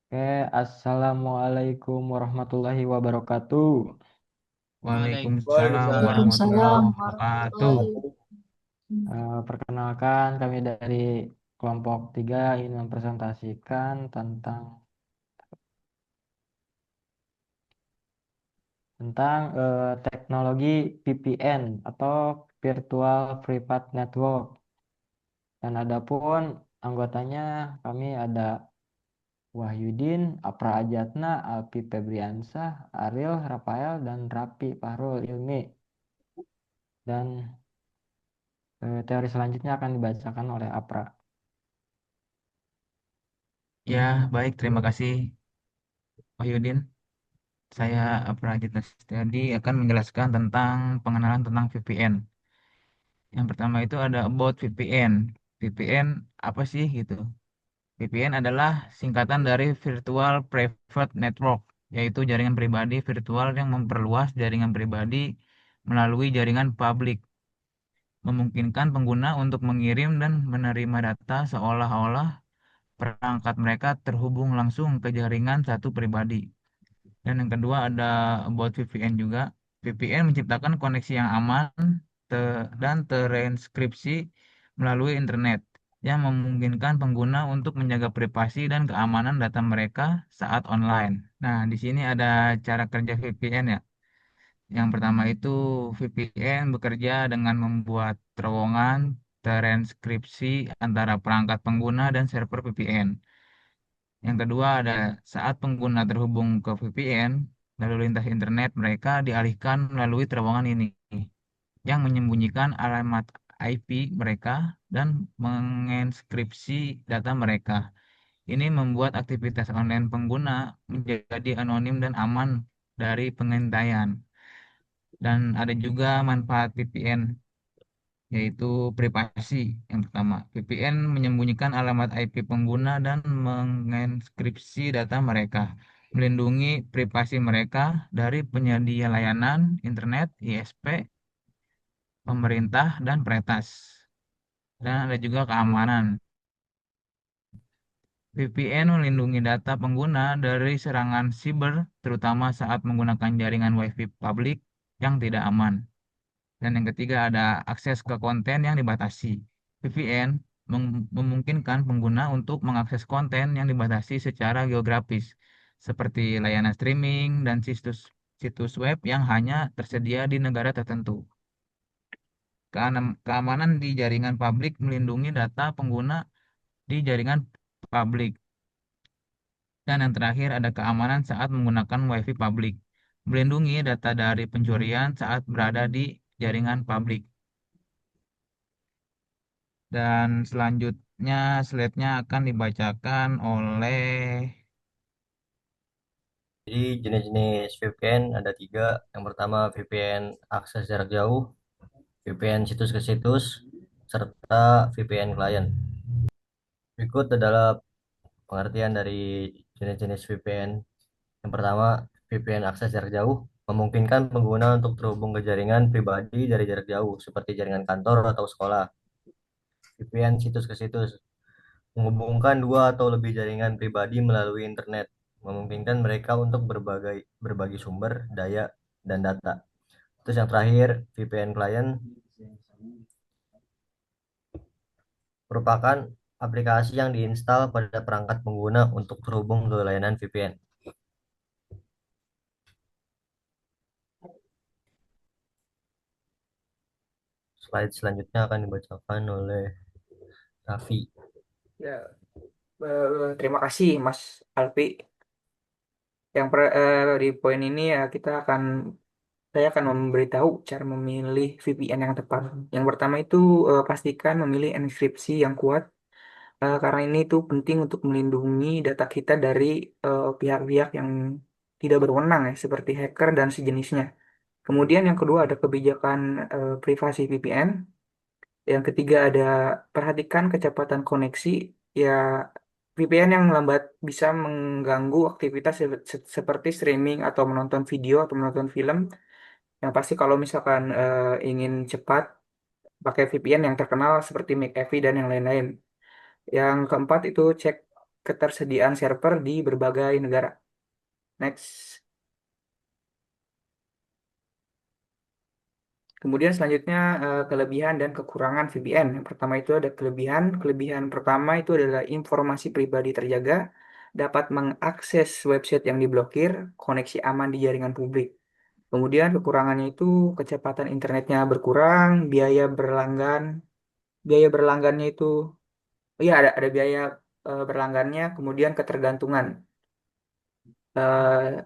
Oke, Assalamualaikum warahmatullahi wabarakatuh. Waalaikumsalam Waalaikumsalam warahmatullahi wabarakatuh. warahmatullahi wabarakatuh. Perkenalkan, kami dari kelompok 3 ingin mempresentasikan tentang teknologi VPN atau Virtual Private Network. Dan adapun anggotanya kami ada Wahyudin, Apra Ajatna, Alpi Febriansah, Ariel, Rafael, dan Rapi Fahrul Ilmi. Dan teori selanjutnya akan dibacakan oleh Apra. Ya, baik, terima kasih Wahyudin. Saya Aprajit tadi akan menjelaskan tentang pengenalan tentang VPN. Yang pertama itu ada about VPN. VPN apa sih gitu? VPN adalah singkatan dari Virtual Private Network, yaitu jaringan pribadi virtual yang memperluas jaringan pribadi melalui jaringan publik, memungkinkan pengguna untuk mengirim dan menerima data seolah-olah perangkat mereka terhubung langsung ke jaringan satu pribadi. Dan yang kedua ada about VPN juga. VPN menciptakan koneksi yang aman dan terenkripsi melalui internet yang memungkinkan pengguna untuk menjaga privasi dan keamanan data mereka saat online. Nah, di sini ada cara kerja VPN ya. Yang pertama itu VPN bekerja dengan membuat terowongan terenkripsi antara perangkat pengguna dan server VPN. Yang kedua ada saat pengguna terhubung ke VPN, lalu lintas internet mereka dialihkan melalui terowongan ini yang menyembunyikan alamat IP mereka dan menginskripsi data mereka. Ini membuat aktivitas online pengguna menjadi anonim dan aman dari pengintaian. Dan ada juga manfaat VPN, yaitu privasi. Yang pertama, VPN menyembunyikan alamat IP pengguna dan menginskripsi data mereka, melindungi privasi mereka dari penyedia layanan internet, ISP, pemerintah, dan peretas. Dan ada juga keamanan. VPN melindungi data pengguna dari serangan siber, terutama saat menggunakan jaringan WiFi publik yang tidak aman. Dan yang ketiga ada akses ke konten yang dibatasi. VPN memungkinkan pengguna untuk mengakses konten yang dibatasi secara geografis, seperti layanan streaming dan situs situs web yang hanya tersedia di negara tertentu. Keamanan di jaringan publik melindungi data pengguna di jaringan publik. Dan yang terakhir ada keamanan saat menggunakan WiFi publik, melindungi data dari pencurian saat berada di jaringan publik. Dan selanjutnya slide-nya akan dibacakan oleh Jadi jenis-jenis VPN ada tiga. Yang pertama VPN akses jarak jauh, VPN situs ke situs, serta VPN klien. Berikut adalah pengertian dari jenis-jenis VPN. Yang pertama, VPN akses jarak jauh memungkinkan pengguna untuk terhubung ke jaringan pribadi dari jarak jauh, seperti jaringan kantor atau sekolah. VPN situs ke situs menghubungkan dua atau lebih jaringan pribadi melalui internet, memungkinkan mereka untuk berbagi sumber, daya, dan data. Terus yang terakhir, VPN client merupakan aplikasi yang diinstal pada perangkat pengguna untuk terhubung ke layanan VPN. Slide selanjutnya akan dibacakan oleh Raffi. Ya, terima kasih Mas Alpi. Di poin ini ya saya akan memberitahu cara memilih VPN yang tepat. Yang pertama itu pastikan memilih enkripsi yang kuat karena ini itu penting untuk melindungi data kita dari pihak-pihak yang tidak berwenang ya seperti hacker dan sejenisnya. Kemudian yang kedua ada kebijakan privasi VPN. Yang ketiga ada perhatikan kecepatan koneksi. Ya, VPN yang lambat bisa mengganggu aktivitas seperti streaming atau menonton video atau menonton film. Yang pasti kalau misalkan ingin cepat pakai VPN yang terkenal seperti McAfee dan yang lain-lain. Yang keempat itu cek ketersediaan server di berbagai negara. Next. Kemudian selanjutnya kelebihan dan kekurangan VPN. Yang pertama itu ada kelebihan. Kelebihan pertama itu adalah informasi pribadi terjaga, dapat mengakses website yang diblokir, koneksi aman di jaringan publik. Kemudian kekurangannya itu kecepatan internetnya berkurang, biaya berlanggannya itu, oh iya ada biaya berlanggannya, kemudian ketergantungan.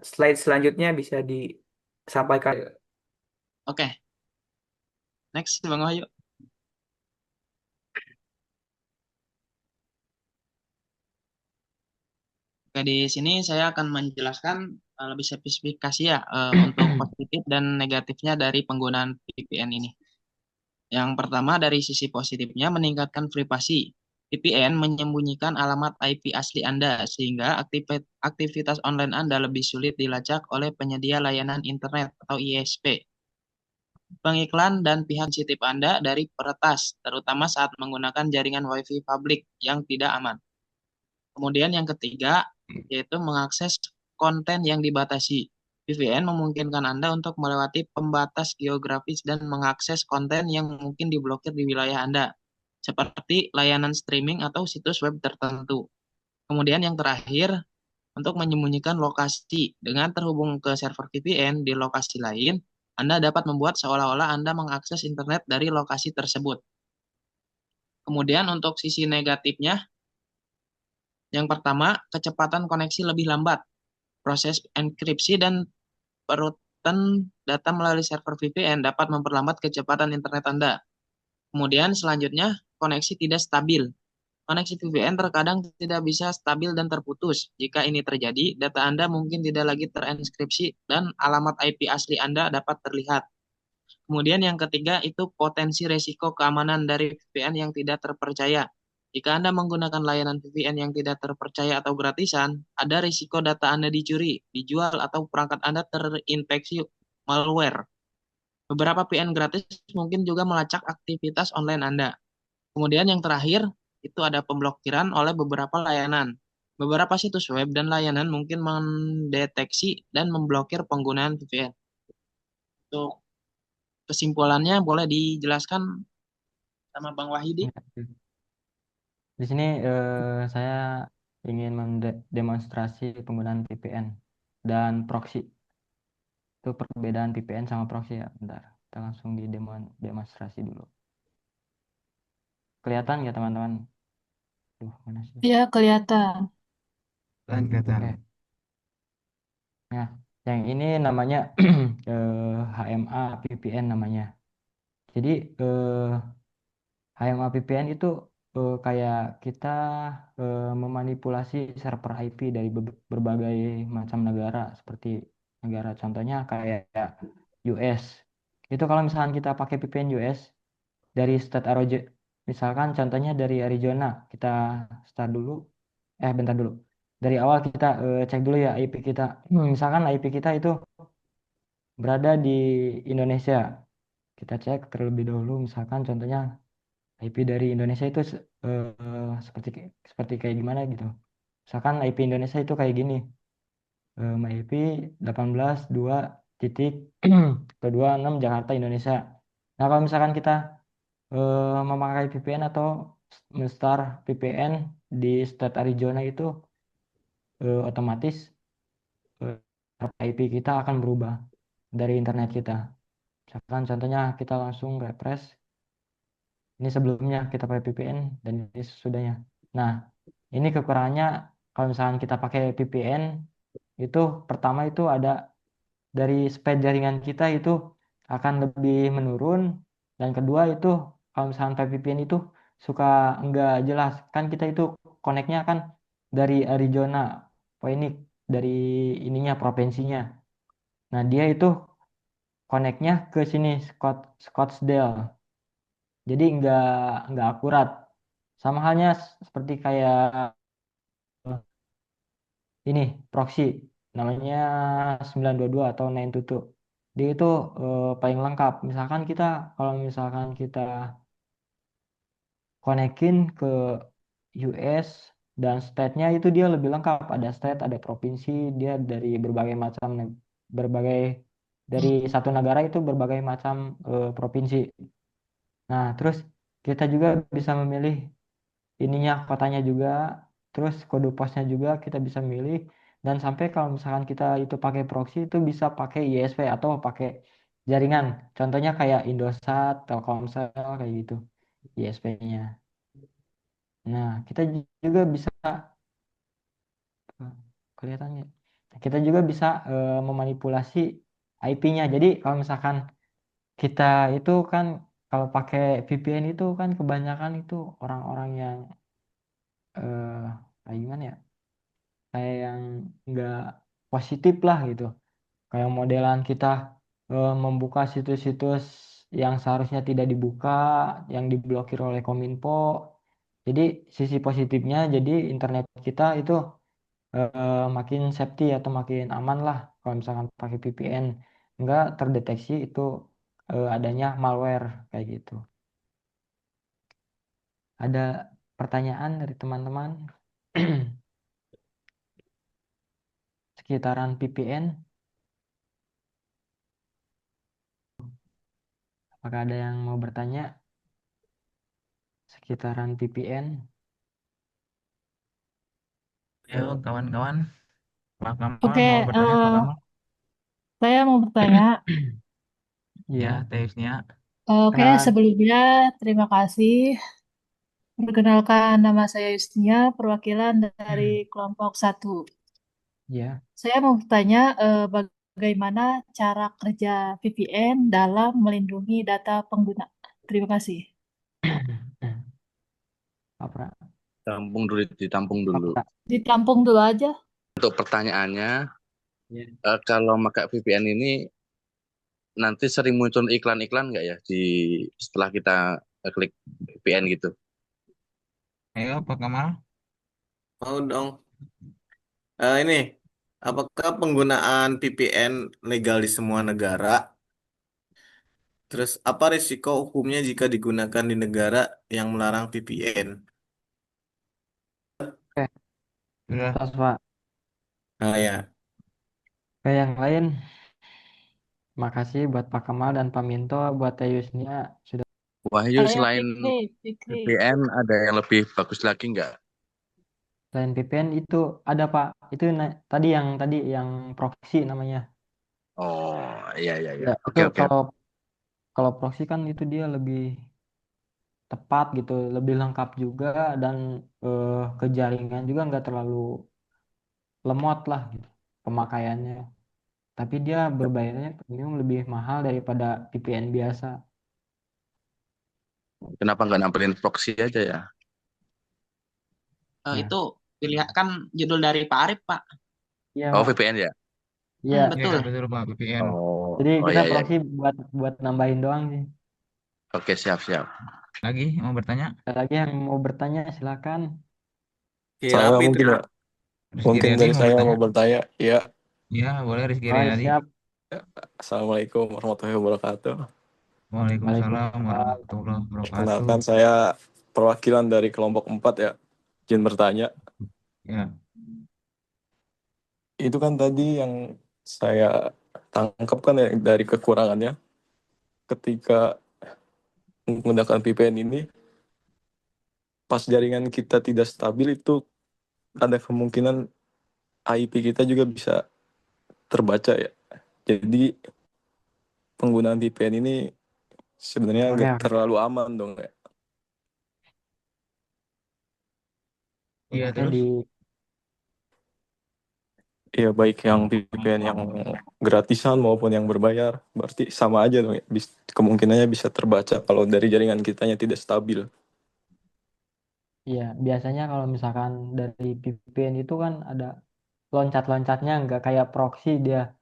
Slide selanjutnya bisa disampaikan. Oke, next Bang Wahyu. Oke, di sini saya akan menjelaskan lebih spesifikasi ya untuk positif dan negatifnya dari penggunaan VPN ini. Yang pertama dari sisi positifnya meningkatkan privasi. VPN menyembunyikan alamat IP asli Anda sehingga aktivitas online Anda lebih sulit dilacak oleh penyedia layanan internet atau ISP. Pengiklan dan pihak sensitif Anda dari peretas, terutama saat menggunakan jaringan WiFi publik yang tidak aman. Kemudian yang ketiga, yaitu mengakses konten yang dibatasi. VPN memungkinkan Anda untuk melewati pembatas geografis dan mengakses konten yang mungkin diblokir di wilayah Anda, seperti layanan streaming atau situs web tertentu. Kemudian yang terakhir, untuk menyembunyikan lokasi. Dengan terhubung ke server VPN di lokasi lain, Anda dapat membuat seolah-olah Anda mengakses internet dari lokasi tersebut. Kemudian untuk sisi negatifnya, yang pertama, kecepatan koneksi lebih lambat. Proses enkripsi dan perutan data melalui server VPN dapat memperlambat kecepatan internet Anda. Kemudian selanjutnya, koneksi tidak stabil. Koneksi VPN terkadang tidak bisa stabil dan terputus. Jika ini terjadi, data Anda mungkin tidak lagi terenkripsi dan alamat IP asli Anda dapat terlihat. Kemudian yang ketiga itu potensi resiko keamanan dari VPN yang tidak terpercaya. Jika Anda menggunakan layanan VPN yang tidak terpercaya atau gratisan, ada risiko data Anda dicuri, dijual, atau perangkat Anda terinfeksi malware. Beberapa VPN gratis mungkin juga melacak aktivitas online Anda. Kemudian yang terakhir, itu ada pemblokiran oleh beberapa layanan. Beberapa situs web dan layanan mungkin mendeteksi dan memblokir penggunaan VPN. Untuk kesimpulannya boleh dijelaskan sama Bang Wahidi? Di sini saya ingin mendemonstrasi penggunaan VPN dan proxy. Itu perbedaan VPN sama proxy ya. Bentar, kita langsung di demonstrasi dulu. Kelihatan nggak teman-teman? Duh, mana sih? Ya, kelihatan. Dan kelihatan. Oke. Nah, yang ini namanya HMA VPN namanya. Jadi HMA VPN itu kayak kita memanipulasi server IP dari berbagai macam negara seperti negara contohnya kayak US. Itu kalau misalkan kita pakai VPN US dari state Arizona, misalkan contohnya dari Arizona, kita start dulu. Bentar dulu. Dari awal kita cek dulu ya IP kita. Misalkan IP kita itu berada di Indonesia. Kita cek terlebih dahulu misalkan contohnya IP dari Indonesia itu seperti kayak gimana gitu. Misalkan IP Indonesia itu kayak gini. IP 18.2 titik 226 Jakarta Indonesia. Nah, kalau misalkan kita memakai VPN atau install VPN di state Arizona itu otomatis IP kita akan berubah dari internet kita. Misalkan contohnya kita langsung refresh. Ini sebelumnya kita pakai VPN dan ini sesudahnya. Nah, ini kekurangannya kalau misalkan kita pakai VPN itu pertama itu ada dari speed jaringan kita itu akan lebih menurun dan kedua itu kalau misalkan pakai VPN itu suka enggak jelas kan kita itu koneknya kan dari Arizona, Phoenix dari ininya provinsinya. Nah, dia itu koneknya ke sini Scottsdale. Jadi nggak akurat. Sama halnya seperti kayak ini proxy namanya 922 atau 922. Dia itu paling lengkap. Misalkan kita kalau misalkan kita konekin ke US Dan state-nya itu dia lebih lengkap. Ada state, ada provinsi, dia dari berbagai macam berbagai dari satu negara itu berbagai macam provinsi. Nah, terus kita juga bisa memilih ininya kotanya juga, terus kode posnya juga kita bisa milih dan sampai kalau misalkan kita itu pakai proxy itu bisa pakai ISP atau pakai jaringan. Contohnya kayak Indosat, Telkomsel kayak gitu ISP-nya. Nah, kita juga bisa kelihatannya. Kita juga bisa memanipulasi IP-nya. Jadi kalau misalkan kita itu kan kalau pakai VPN itu kan kebanyakan itu orang-orang yang kayak gimana ya? Kayak yang nggak positif lah gitu. Kayak modelan kita membuka situs-situs yang seharusnya tidak dibuka, yang diblokir oleh Kominfo. Jadi sisi positifnya, jadi internet kita itu makin safety atau makin aman lah kalau misalkan pakai VPN. Nggak terdeteksi itu adanya malware kayak gitu. Ada pertanyaan dari teman-teman sekitaran VPN? Apakah ada yang mau bertanya sekitaran VPN? Ayo kawan-kawan, Pak Kamal Oke, mau bertanya, Pak Kamal? saya mau bertanya. Ya, Iya. Teusnya. Oke, sebelumnya terima kasih. Perkenalkan nama saya Yusnia, perwakilan dari kelompok satu. Ya. Saya mau bertanya bagaimana cara kerja VPN dalam melindungi data pengguna. Terima kasih. Apa? Ditampung dulu. Apa? Ditampung dulu aja. Untuk pertanyaannya, Ya. kalau pakai VPN ini nanti sering muncul iklan-iklan nggak ya di setelah kita klik VPN gitu? Ayo, Pak Kamal. Mau dong. Ini, apakah penggunaan VPN legal di semua negara? Terus, apa risiko hukumnya jika digunakan di negara yang melarang VPN? Oke, Sudah. tos, Pak. Nah ya, Oke, yang lain, makasih buat Pak Kamal dan Pak Minto, buat Teh Yusnia sudah. Wahyu, Saya selain Fikri, Fikri. VPN ada yang lebih bagus lagi nggak? Selain VPN itu ada Pak, itu tadi yang proxy namanya. Oh, iya iya iya. Ya, itu Oke oke. kalau kalau proxy kan itu dia lebih tepat gitu, lebih lengkap juga dan ke jaringan juga nggak terlalu lemot lah gitu pemakaiannya. Tapi dia berbayarnya premium lebih mahal daripada VPN biasa. Kenapa nggak nampilin proxy aja ya? Nah, Itu pilihan kan judul dari Pak Arif, Pak. iya Oh, Pak. VPN ya? Iya. Ya, Betul. betul Pak, VPN. Oh, Jadi oh kita ya ya. proxy buat buat nambahin doang sih. Oke, siap siap. Lagi mau bertanya? Ada lagi yang mau bertanya silakan. kira Saya apa itu mungkin ya? ya, Rizky mungkin Riyadi dari mau saya bertanya? mau bertanya. Ya, Ya, boleh Rizky Oh, Riyadi. siap. Assalamualaikum warahmatullahi wabarakatuh. Waalaikumsalam Waalaikumsalam. warahmatullahi wabarakatuh. Perkenalkan saya perwakilan dari kelompok 4 ya. Izin bertanya. Ya, Itu kan tadi yang saya tangkap kan ya dari kekurangannya ketika menggunakan VPN ini, pas jaringan kita tidak stabil itu ada kemungkinan IP kita juga bisa terbaca ya. Jadi penggunaan VPN ini sebenarnya Oke, nggak oke. terlalu aman dong ya. iya Oke, terus. Iya, baik yang VPN yang gratisan maupun yang berbayar, berarti sama aja dong ya. Kemungkinannya bisa terbaca kalau dari jaringan kitanya tidak stabil. Iya, biasanya kalau misalkan dari VPN itu kan ada loncat-loncatnya nggak kayak proxy dia.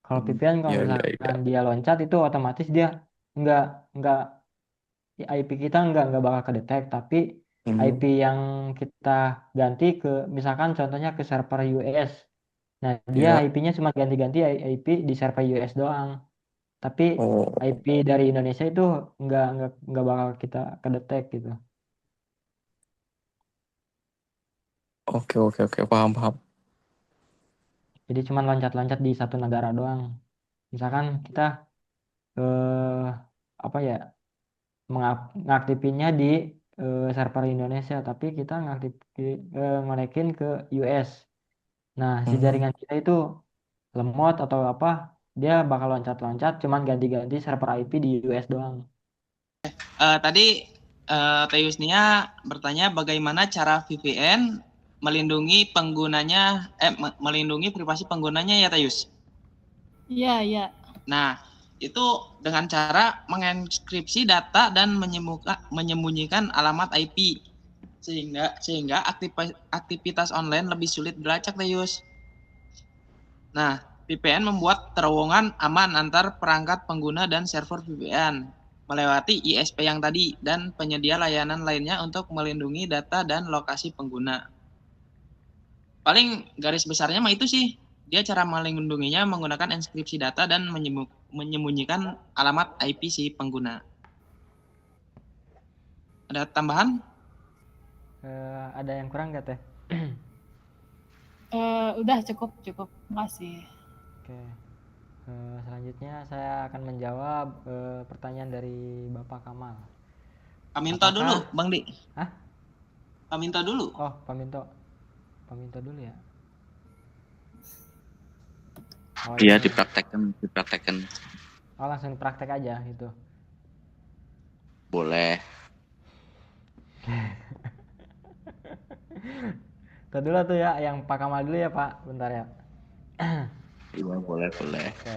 Kalau VPN kalau Iya, iya, iya. misalkan dia loncat itu otomatis dia nggak nggak IP kita nggak bakal kedetek, tapi IP Hmm. yang kita ganti ke misalkan contohnya ke server US. Nah, dia Ya, IP-nya cuma ganti-ganti IP di server US doang. Tapi oh, IP dari Indonesia itu nggak bakal kita kedetek gitu. Oke, oke, oke, paham, paham. Jadi cuman loncat-loncat di satu negara doang. Misalkan kita eh, apa ya, ngaktifinnya di server Indonesia, tapi kita ngonekin ke US. Nah, si Hmm. jaringan kita itu lemot atau apa, dia bakal loncat-loncat, cuman ganti-ganti server IP di US doang. Tadi Teus Nia bertanya bagaimana cara VPN melindungi penggunanya, melindungi privasi penggunanya ya Teus. Iya, iya. Nah, itu dengan cara mengenkripsi data dan menyembunyikan alamat IP sehingga aktivitas online lebih sulit dilacak, Teus. Nah, VPN membuat terowongan aman antar perangkat pengguna dan server VPN melewati ISP yang tadi dan penyedia layanan lainnya untuk melindungi data dan lokasi pengguna. Paling garis besarnya mah itu sih. Dia cara melindunginya menggunakan enkripsi data dan menyembunyikan alamat IP si pengguna. Ada tambahan? Ada yang kurang nggak Teh? Udah cukup, cukup. Makasih. Oke. Selanjutnya saya akan menjawab pertanyaan dari Bapak Kamal. Paminto dulu, Bang Di. Hah? Paminto dulu. Oh, Paminto. Paminto dulu ya. Oh, Iya, ini. dipraktekkan. Oh, langsung praktek aja gitu. Boleh. Tuh dulu tuh ya, yang Pak Kamal dulu ya Pak, bentar ya. Iya, boleh. Oke.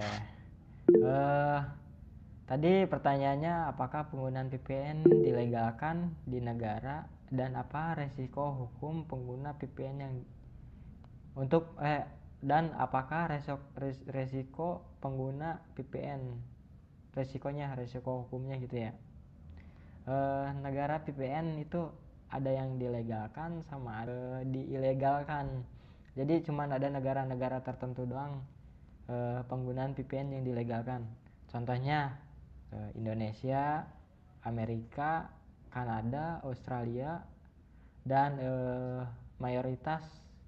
Tadi pertanyaannya apakah penggunaan VPN dilegalkan di negara dan apa resiko hukum pengguna VPN yang untuk dan apakah resiko pengguna VPN, resiko hukumnya gitu ya. Negara VPN itu ada yang dilegalkan sama ada diilegalkan. Jadi cuman ada negara-negara tertentu doang penggunaan VPN yang dilegalkan. Contohnya Indonesia, Amerika, Kanada, Australia, dan mayoritas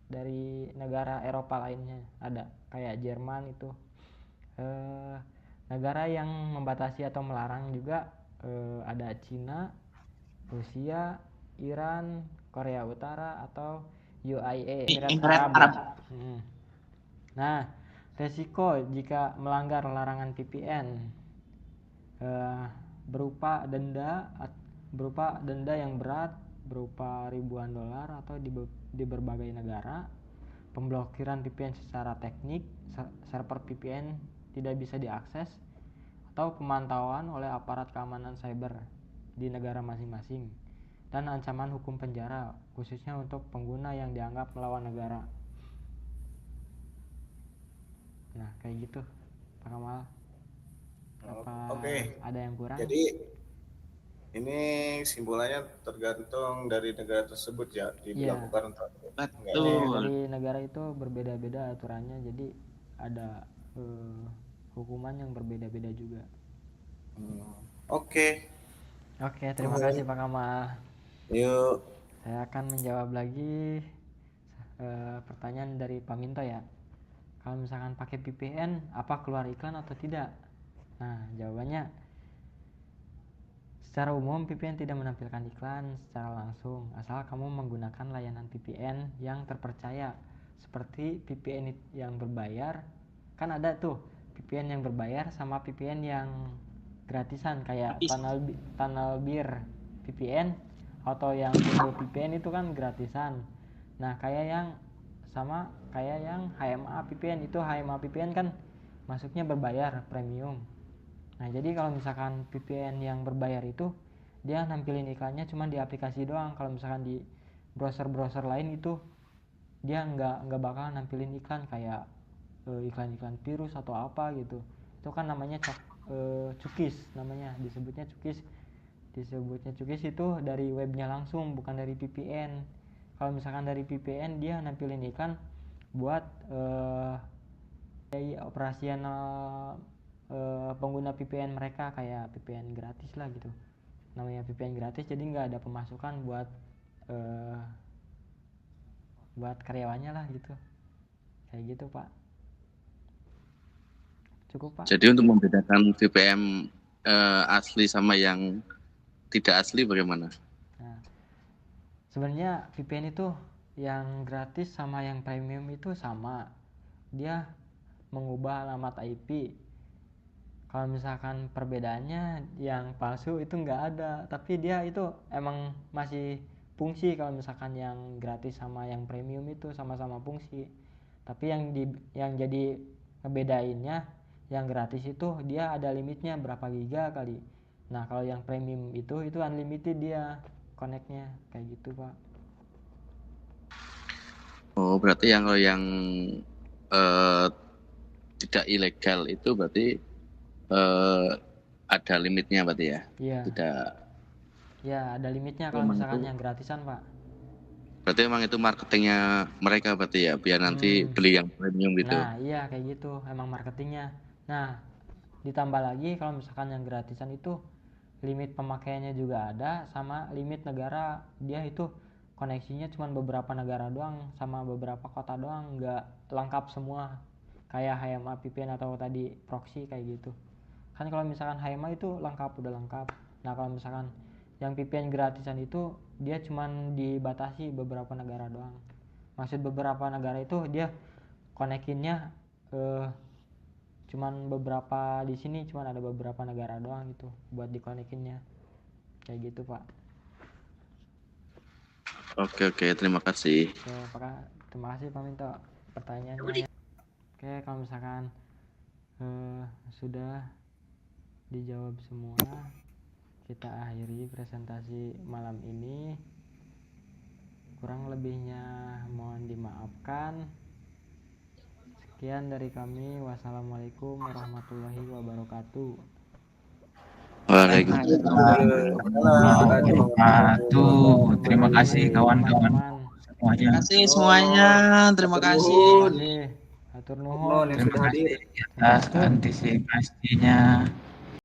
dari negara Eropa lainnya ada kayak Jerman itu. Negara yang membatasi atau melarang juga ada Cina, Rusia, Iran, Korea Utara, atau UAE, Emirat Arab. Nah, resiko jika melanggar larangan VPN berupa denda yang berat berupa ribuan dolar atau di berbagai negara, pemblokiran VPN secara teknik, server VPN tidak bisa diakses, atau pemantauan oleh aparat keamanan cyber di negara masing-masing, dan ancaman hukum penjara khususnya untuk pengguna yang dianggap melawan negara. Nah, kayak gitu Pak Kamal. Apa Oke. ada yang kurang? Jadi ini simpulannya tergantung dari negara tersebut ya diberlakukan untuk Dari negara itu berbeda-beda aturannya, jadi ada hukuman yang berbeda-beda juga. Oke. Oke, terima kasih Pak Kamal. Yuk. Saya akan menjawab lagi pertanyaan dari Pak Minto ya. Kalau misalkan pakai VPN, apa keluar iklan atau tidak? Nah, jawabannya secara umum VPN tidak menampilkan iklan secara langsung asal kamu menggunakan layanan VPN yang terpercaya seperti VPN yang berbayar. Kan ada tuh VPN yang berbayar sama VPN yang gratisan kayak Tunnelbear VPN atau yang Google VPN itu kan gratisan. Nah, kayak yang HMA VPN itu, HMA VPN kan masuknya berbayar premium. Nah, jadi kalau misalkan VPN yang berbayar itu dia nampilin iklannya cuma di aplikasi doang. Kalau misalkan di browser lain itu dia nggak bakal nampilin iklan kayak iklan-iklan virus atau apa gitu. Itu kan namanya cookies, namanya disebutnya cookies itu dari webnya langsung, bukan dari VPN. Kalau misalkan dari VPN dia nampilin iklan buat operasional pengguna VPN mereka, kayak VPN gratis lah gitu, namanya VPN gratis, jadi nggak ada pemasukan buat buat karyawannya lah gitu. Kayak gitu Pak. Cukup Pak. Jadi untuk membedakan VPN asli sama yang tidak asli bagaimana? Nah, sebenarnya VPN itu yang gratis sama yang premium itu sama. Dia mengubah alamat IP. Kalau misalkan perbedaannya yang palsu itu nggak ada, tapi dia itu emang masih fungsi. Kalau misalkan yang gratis sama yang premium itu sama-sama fungsi, tapi yang jadi ngebedainnya yang gratis itu dia ada limitnya berapa giga kali. Nah kalau yang premium itu unlimited dia connectnya kayak gitu Pak. Oh, berarti kalau yang eh, tidak ilegal itu berarti ada limitnya berarti ya? Iya. Tidak. Ya ada limitnya kalau Memang misalkan itu. yang gratisan Pak. Berarti emang itu marketingnya mereka berarti ya, biar nanti beli yang premium gitu. Nah iya kayak gitu emang marketingnya. Nah ditambah lagi kalau misalkan yang gratisan itu limit pemakaiannya juga ada, sama limit negara. Dia itu koneksinya cuma beberapa negara doang sama beberapa kota doang, nggak lengkap semua kayak HMA VPN atau tadi proxy kayak gitu kan. Kalau misalkan HMA itu lengkap, udah lengkap. Nah kalau misalkan yang VPN gratisan itu dia cuma dibatasi beberapa negara doang. Maksud beberapa negara itu dia konekinnya cuman beberapa, di sini cuman ada beberapa negara doang gitu buat dikonekinnya kayak gitu Pak. Oke, terima kasih. Oke Pak, terima kasih Pak Minto pertanyaannya. Oke kalau misalkan sudah dijawab semua, kita akhiri presentasi malam ini. Kurang lebihnya mohon dimaafkan. Sekian dari kami. Wassalamualaikum warahmatullahi wabarakatuh. Waalaikumsalam. Terima kasih kawan-kawan semuanya. Terima kasih semuanya. Terima kasih. Hatur nuhun yang sudah hadir. Terima kasih atas antisipasinya.